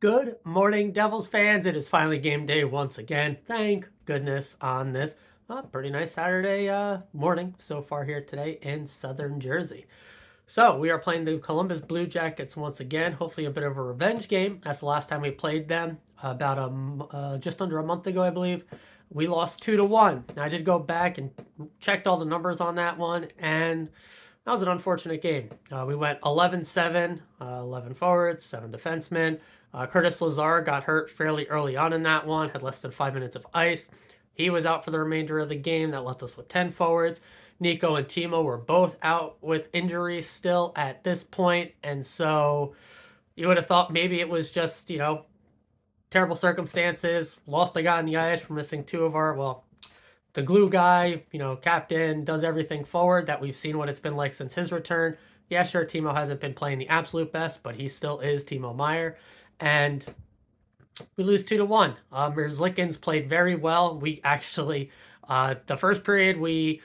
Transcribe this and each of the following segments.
Good morning, Devils fans. It is finally game day once again. Thank goodness on this pretty nice Saturday morning so far here today in southern Jersey. So we are playing the Columbus Blue Jackets once again. Hopefully a bit of a revenge game. That's the last time we played them about just under a month ago, I believe. We lost 2-1. Now, I did go back and checked all the numbers on that one, and that was an unfortunate game. We went 11-7, 11 forwards, 7 defensemen. Curtis Lazar got hurt fairly early on in that one, had less than 5 minutes of ice. He was out for the remainder of the game. That left us with 10 forwards. Nico and Timo were both out with injuries still at this point, and so you would have thought maybe it was just, terrible circumstances. Lost a guy on the ice for missing two of our, the glue guy, captain, does everything forward that we've seen what it's been like since his return. Yeah, sure, Timo hasn't been playing the absolute best, but he still is Timo Meier. And we lose 2-1. Merzlikins played very well. We actually, the first period, we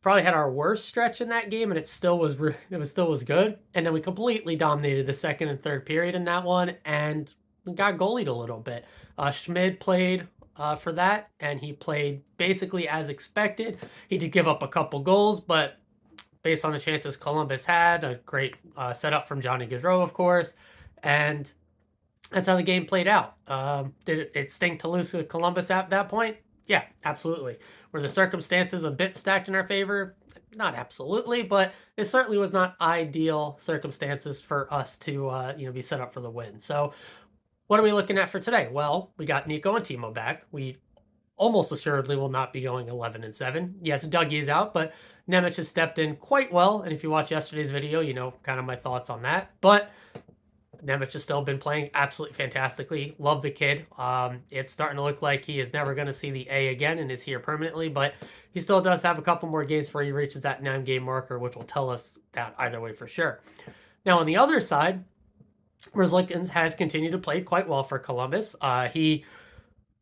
probably had our worst stretch in that game, and it still was good. And then we completely dominated the second and third period in that one, and got goalied a little bit. Schmid played for that, and he played basically as expected. He did give up a couple goals, but based on the chances Columbus had, a great setup from Johnny Gaudreau, of course, and that's how the game played out. Did it stink to lose to Columbus at that point? Yeah, absolutely. Were the circumstances a bit stacked in our favor? Not absolutely, but it certainly was not ideal circumstances for us to be set up for the win. So what are we looking at for today? Well, we got Nico and Timo back. We almost assuredly will not be going 11-7. Yes, Dougie's out, but Nemec has stepped in quite well. And if you watch yesterday's video, you know kind of my thoughts on that. But Nemec has still been playing absolutely fantastically. Love the kid. It's starting to look like he is never going to see the A again and is here permanently, but he still does have a couple more games before he reaches that 9-game marker, which will tell us that either way for sure. Now, on the other side, Merzlikins has continued to play quite well for Columbus. He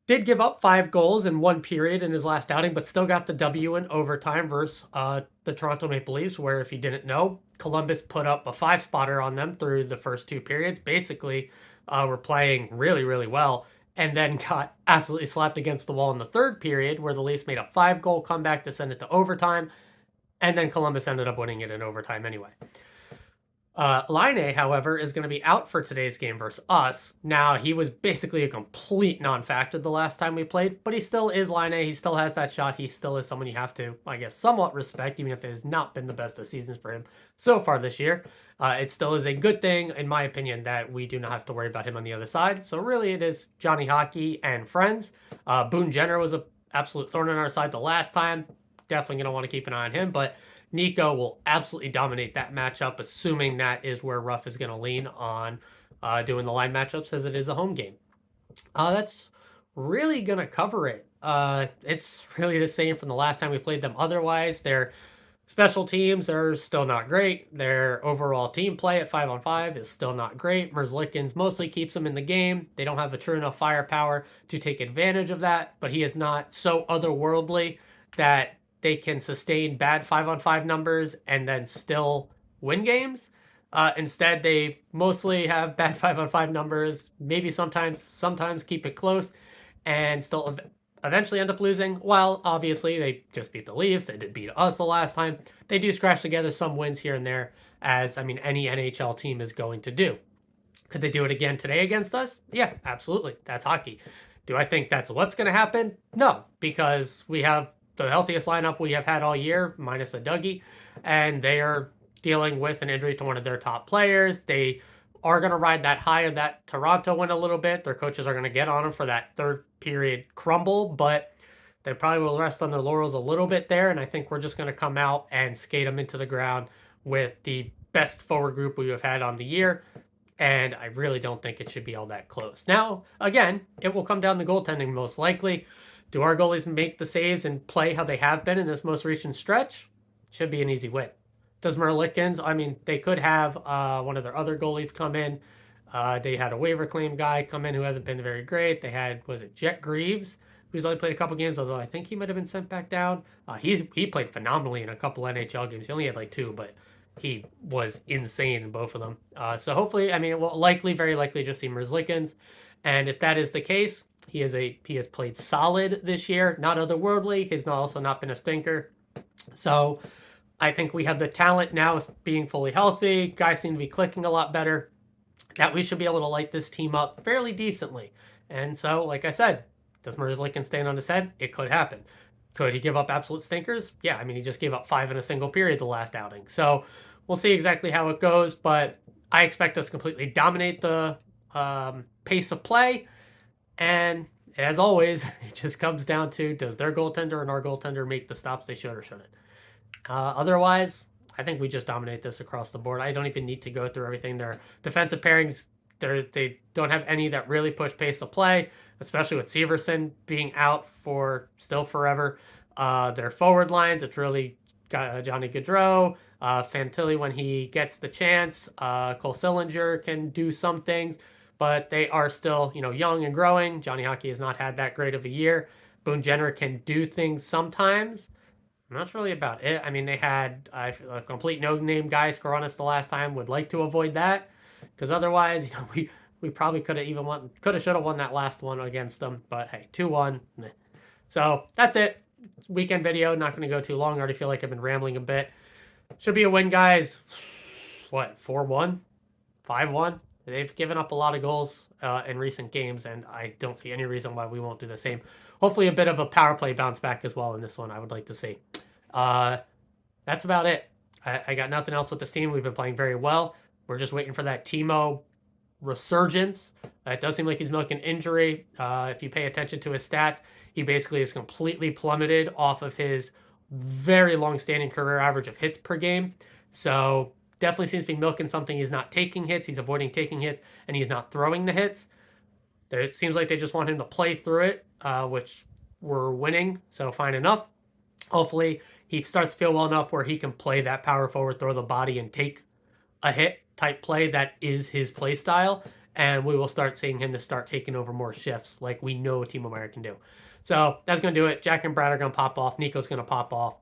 did give up 5 goals in one period in his last outing, but still got the W in overtime versus the Toronto Maple Leafs, where if you didn't know, Columbus put up a 5-spotter on them through the first 2 periods. Basically, were playing really, really well, and then got absolutely slapped against the wall in the third period, where the Leafs made a 5-goal comeback to send it to overtime, and then Columbus ended up winning it in overtime anyway. Laine, however, is going to be out for today's game versus us. Now, he was basically a complete non-factor the last time we played, but he still is Laine. He still has that shot. He still is someone you have to, I guess, somewhat respect, even if it has not been the best of seasons for him so far this year. It still is a good thing, in my opinion, that we do not have to worry about him on the other side. So really, it is Johnny Hockey and friends. Boone Jenner was an absolute thorn in our side the last time. Definitely going to want to keep an eye on him, but Nico will absolutely dominate that matchup, assuming that is where Ruff is going to lean on doing the line matchups as it is a home game. That's really going to cover it. It's really the same from the last time we played them. Otherwise, their special teams are still not great. Their overall team play at 5-on-5 is still not great. Merzlikins mostly keeps them in the game. They don't have a true enough firepower to take advantage of that, but he is not so otherworldly that they can sustain bad 5-on-5 numbers and then still win games. Instead, they mostly have bad 5-on-5 numbers, maybe sometimes keep it close, and still eventually end up losing. While obviously they just beat the Leafs, they did beat us the last time. They do scratch together some wins here and there, as any NHL team is going to do. Could they do it again today against us? Yeah, absolutely. That's hockey. Do I think that's what's going to happen? No, because we have the healthiest lineup we have had all year, minus the Dougie, and they are dealing with an injury to one of their top players. They are going to ride that high of that Toronto win a little bit. Their coaches are going to get on them for that third period crumble, but they probably will rest on their laurels a little bit there, and I think we're just going to come out and skate them into the ground with the best forward group we have had on the year, and I really don't think it should be all that close. Now, again, it will come down to goaltending most likely. Do our goalies make the saves and play how they have been in this most recent stretch? Should be an easy win. Does Merzlikins, they could have one of their other goalies come in. They had a waiver claim guy come in who hasn't been very great. They had, was it Jet Greaves, who's only played a couple games, although I think he might have been sent back down. He played phenomenally in a couple NHL games. He only had like 2, but he was insane in both of them. So hopefully, I mean, it will likely, very likely, just see Merzlikins, and if that is the case, he has played solid this year, not otherworldly. He's also not been a stinker. So I think we have the talent now, being fully healthy. Guys seem to be clicking a lot better. That we should be able to light this team up fairly decently. And so, like I said, does Merzlikins stand on his head? It could happen. Could he give up absolute stinkers? Yeah, I mean, he just gave up 5 in a single period the last outing. So we'll see exactly how it goes, but I expect us to completely dominate the pace of play. And as always, it just comes down to, does their goaltender and our goaltender make the stops they should or shouldn't? Otherwise, I think we just dominate this across the board. I don't even need to go through everything. Their defensive pairings, they don't have any that really push pace of play, especially with Severson being out for still forever. Their forward lines, it's really got Johnny Gaudreau, Fantilli when he gets the chance. Cole Sillinger can do some things, but they are still, young and growing. Johnny Hockey has not had that great of a year. Boone Jenner can do things sometimes. That's really about it. I mean, they had a complete no-name guy score on us the last time. Would like to avoid that, because otherwise, we probably could have should have won that last one against them. But hey, 2-1. So that's it. Weekend video. Not going to go too long. I already feel like I've been rambling a bit. Should be a win, guys. What, 4-1, 5-1? They've given up a lot of goals in recent games, and I don't see any reason why we won't do the same. Hopefully, a bit of a power play bounce back as well in this one. I would like to see. That's about it. I got nothing else with this team. We've been playing very well. We're just waiting for that Timo resurgence. It does seem like he's milking injury. If you pay attention to his stats, he basically is completely plummeted off of his very long-standing career average of hits per game. So definitely seems to be milking something. He's not taking hits. He's avoiding taking hits, and he's not throwing the hits. It seems like they just want him to play through it, which we're winning, so fine enough. Hopefully, he starts to feel well enough where he can play that power forward, throw the body, and take a hit type play. That is his play style, and we will start seeing him to start taking over more shifts like we know Timo Meier can do. So that's going to do it. Jack and Brad are going to pop off. Nico's going to pop off.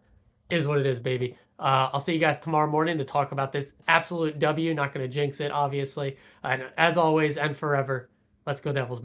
Is what it is, baby. I'll see you guys tomorrow morning to talk about this absolute W. Not going to jinx it, obviously. And as always and forever, let's go Devils, baby.